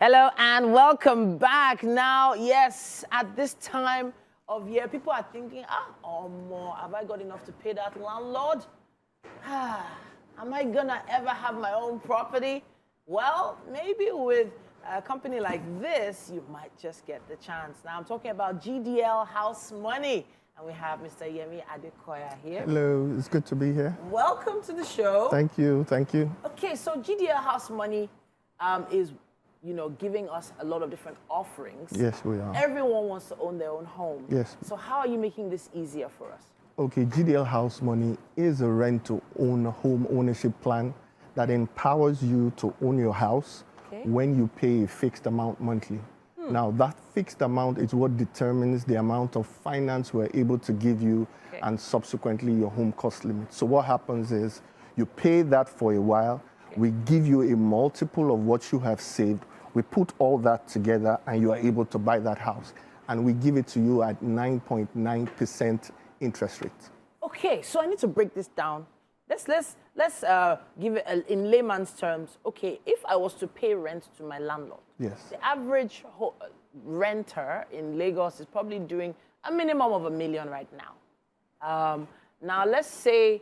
Hello and welcome back. Now, yes, at this time of year, people are thinking, have I got enough to pay that landlord? Am I gonna ever have my own property? Well, maybe with a company like this, you might just get the chance. Now, I'm talking about GDL House Money. And we have Mr. Yemi Adekoya here. Hello, it's good to be here. Welcome to the show. Thank you, thank you. Okay, so GDL House Money is, giving us a lot of different offerings. Yes, we are. Everyone wants to own their own home. Yes. So how are you making this easier for us? Okay, GDL House Money is a rent-to-own home ownership plan that empowers you to own your house when you pay a fixed amount monthly. Now, that fixed amount is what determines the amount of finance we're able to give you and subsequently your home cost limit. So what happens is you pay that for a while, we give you a multiple of what you have saved, we put all that together and you are able to buy that house. And we give it to you at 9.9% interest rate. Okay, so I need to break this down. Let's give it in layman's terms. Okay, if I was to pay rent to my landlord, the average renter in Lagos is probably doing a minimum of $1 million right now. Now, let's say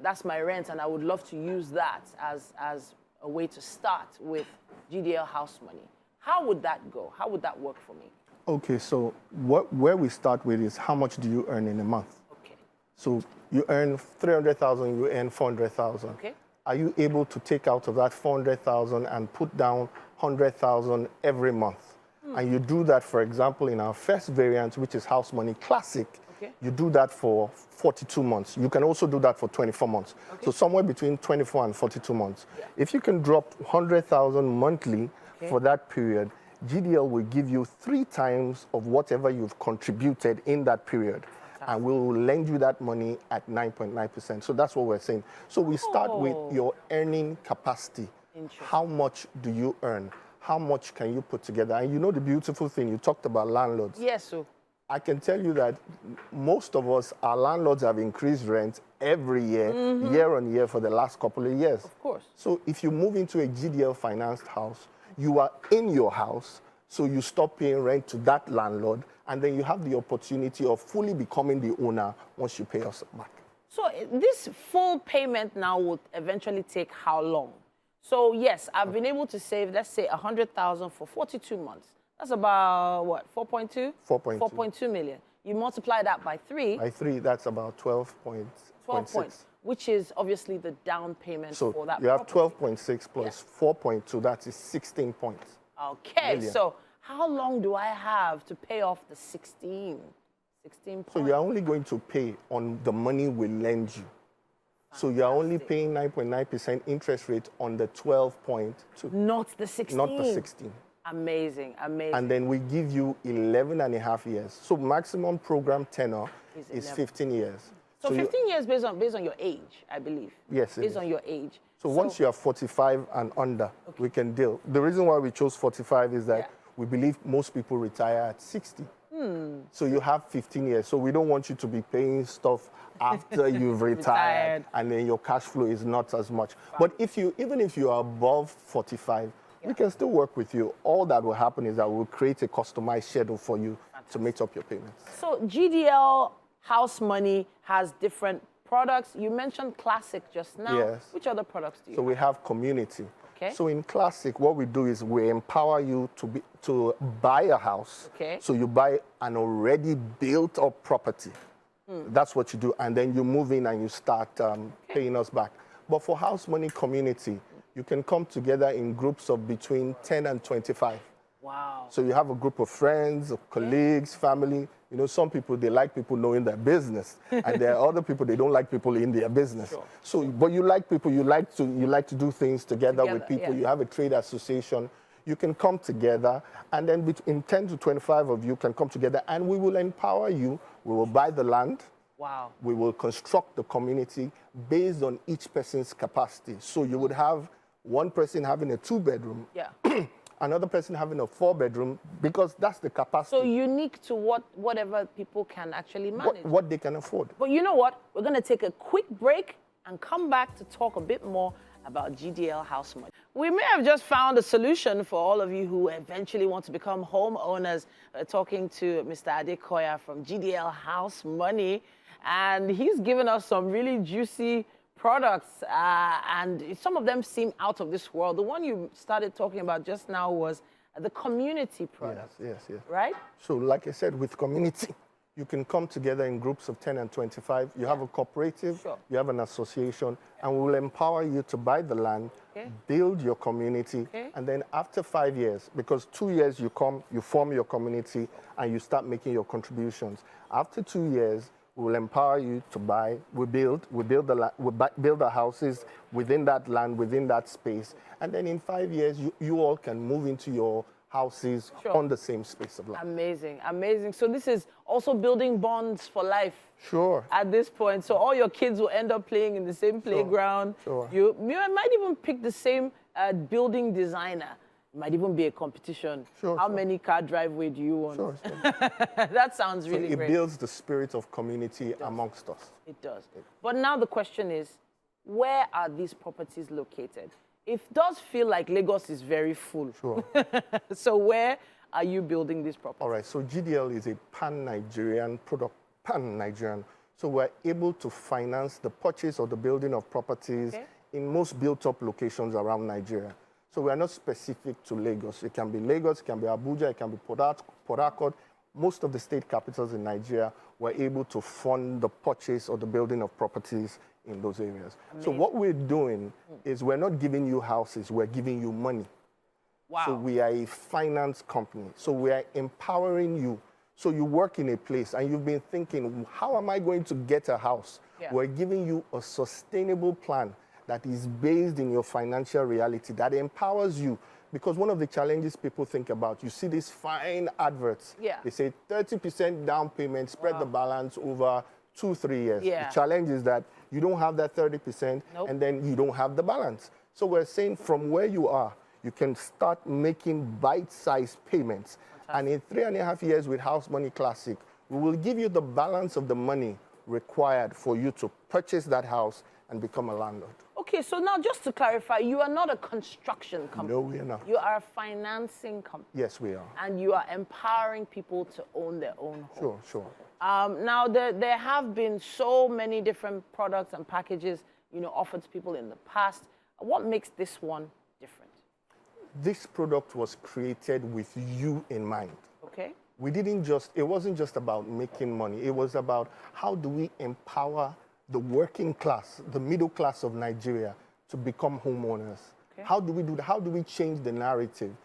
that's my rent, and I would love to use that as a way to start with GDL House Money. How would that go? How would that work for me? Okay, so where we start with is how much do you earn in a month? Okay. So you earn 300,000, you earn 400,000. Okay. Are you able to take out of that 400,000 and put down 100,000 every month? And you do that, for example, in our first variant, which is House Money Classic, you do that for 42 months. You can also do that for 24 months. So somewhere between 24 and 42 months. If you can drop 100,000 monthly for that period, GDL will give you 3 times of whatever you've contributed in that period. And we will lend you that money at 9.9%. So that's what we're saying. So we start with your earning capacity. How much do you earn? How much can you put together? And you know the beautiful thing, you talked about landlords. Yes, sir. I can tell you that most of us, our landlords have increased rent every year, year on year for the last couple of years. Of course. So if you move into a GDL financed house, you are in your house, so you stop paying rent to that landlord, and then you have the opportunity of fully becoming the owner once you pay us back. So this full payment now would eventually take how long? So yes, I've been able to save, let's say, 100,000 for 42 months. That's about, what, 4.2? 4.2 million. You multiply that by 3. By 3, that's about 12.6. 12 points, which is obviously the down payment for that you have 12.6 plus 4.2, that is 16 points. Okay, so how long do I have to pay off the 16 points? So you're only going to pay on the money we lend you. So you're only paying 9.9% interest rate on the 12.2. Not the 16. Not the 16. Amazing, amazing. And then we give you 11 and a half years. So maximum program tenure is 15 years. So 15 years based on your age, I believe. Yes, based on your age. So once you are 45 and under, we can deal. The reason why we chose 45 is that we believe most people retire at 60. So you have 15 years. So we don't want you to be paying stuff after you've retired and then your cash flow is not as much. But even if you are above 45, we can still work with you. All that will happen is that we'll create a customized schedule for you to make up your payments. So GDL House Money has different products. You mentioned Classic just now. Yes. Which other products do you have? So we have Community. Okay. So in Classic, what we do is we empower you to buy a house. Okay. So you buy an already built-up property. That's what you do. And then you move in and you start paying us back. But for House Money Community, you can come together in groups of between 10 and 25. Wow. So you have a group of friends, of colleagues, family. You know, some people, they like people knowing their business. And there are other people, they don't like people in their business. Sure. So, but you like people, you like to do things together with people. You have a trade association. You can come together, and then between 10 to 25 of you can come together, and we will empower you. We will buy the land. Wow. We will construct the community based on each person's capacity. So you would have one person having a 2-bedroom. Yeah. Another person having a 4-bedroom, because that's the capacity. So unique to whatever people can actually manage. What they can afford. But you know what? We're going to take a quick break and come back to talk a bit more about GDL House Money. We may have just found a solution for all of you who eventually want to become homeowners. Talking to Mr. Adekoya from GDL House Money, and he's given us some really juicy products, and some of them seem out of this world. The one you started talking about just now was the community product. Yes. Right? So like I said, with community, you can come together in groups of 10 and 25. You have a cooperative, you have an association, and we will empower you to buy the land, build your community, and then after 5 years, because 2 years you come, you form your community, and you start making your contributions. After 2 years, we will empower you to buy. We build the houses within that land, within that space, and then in 5 years, you all can move into your houses on the same space of land. Amazing, amazing. So this is also building bonds for life. Sure. At this point, so all your kids will end up playing in the same playground. Sure. You might even pick the same building designer. It might even be a competition. How many car driveway do you want? Sure. That sounds really great. It builds the spirit of community amongst us. It does. But now the question is, where are these properties located? It does feel like Lagos is very full. Sure. So where are you building these properties? All right, so GDL is a pan-Nigerian product, pan-Nigerian. So we're able to finance the purchase or the building of properties in most built-up locations around Nigeria. So we are not specific to Lagos. It can be Lagos, it can be Abuja, it can be Port Harcourt. Most of the state capitals in Nigeria were able to fund the purchase or the building of properties in those areas. Amazing. So what we're doing is we're not giving you houses, we're giving you money. Wow. So we are a finance company. So we are empowering you. So you work in a place and you've been thinking, how am I going to get a house? We're giving you a sustainable plan that is based in your financial reality, that empowers you. Because one of the challenges people think about, you see these fine adverts. They say 30% down payment, spread the balance over 2-3 years. The challenge is that you don't have that 30% and then you don't have the balance. So we're saying from where you are, you can start making bite-sized payments. And in 3.5 years with House Money Classic, we will give you the balance of the money required for you to purchase that house and become a landlord. Okay, so now just to clarify, you are not a construction company. No, we are not. You are a financing company. Yes, we are. And you are empowering people to own their own home. Sure. Now, there have been so many different products and packages, offered to people in the past. What makes this one different? This product was created with you in mind. Okay. It wasn't just about making money. It was about how do we empower the working class, the middle class of Nigeria to become homeowners. How do we do that? How do we change the narrative?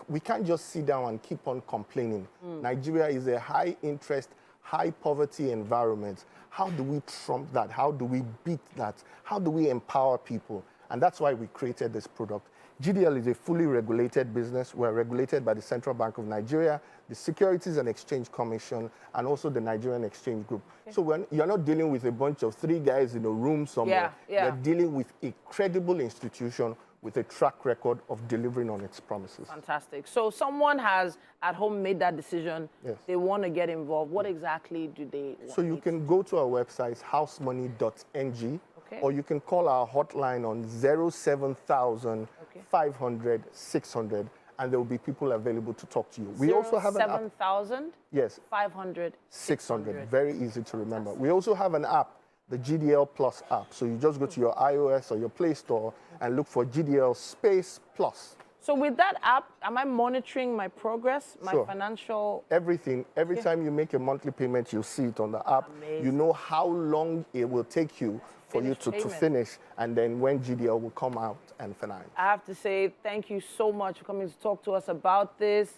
We can't just sit down and keep on complaining. Nigeria is a high interest, high poverty environment. How do we trump that? How do we beat that? How do we empower people? And that's why we created this product. GDL is a fully regulated business. We're regulated by the Central Bank of Nigeria, the Securities and Exchange Commission, and also the Nigerian Exchange Group. So you're not dealing with a bunch of 3 guys in a room somewhere. You're dealing with a credible institution with a track record of delivering on its promises. Fantastic. So someone has at home made that decision. They want to get involved. What exactly do they want? So you can go to our website, housemoney.ng, or you can call our hotline on 07000 500 600, and there will be people available to talk to you. We also have an app. 7,000? Yes. 500 600. Very easy to remember. We also have an app, the GDL Plus app. So you just go to your iOS or your Play Store and look for GDL Space Plus. So with that app, am I monitoring my progress, my financial? Everything. Every time you make a monthly payment, you'll see it on the app. Amazing. You know how long it will take you for you to finish, and then when GDL will come out and finance. I have to say thank you so much for coming to talk to us about this.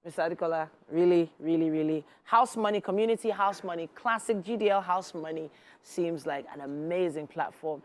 Mr. Adekoya, really. House Money, Community House Money, Classic GDL House Money seems like an amazing platform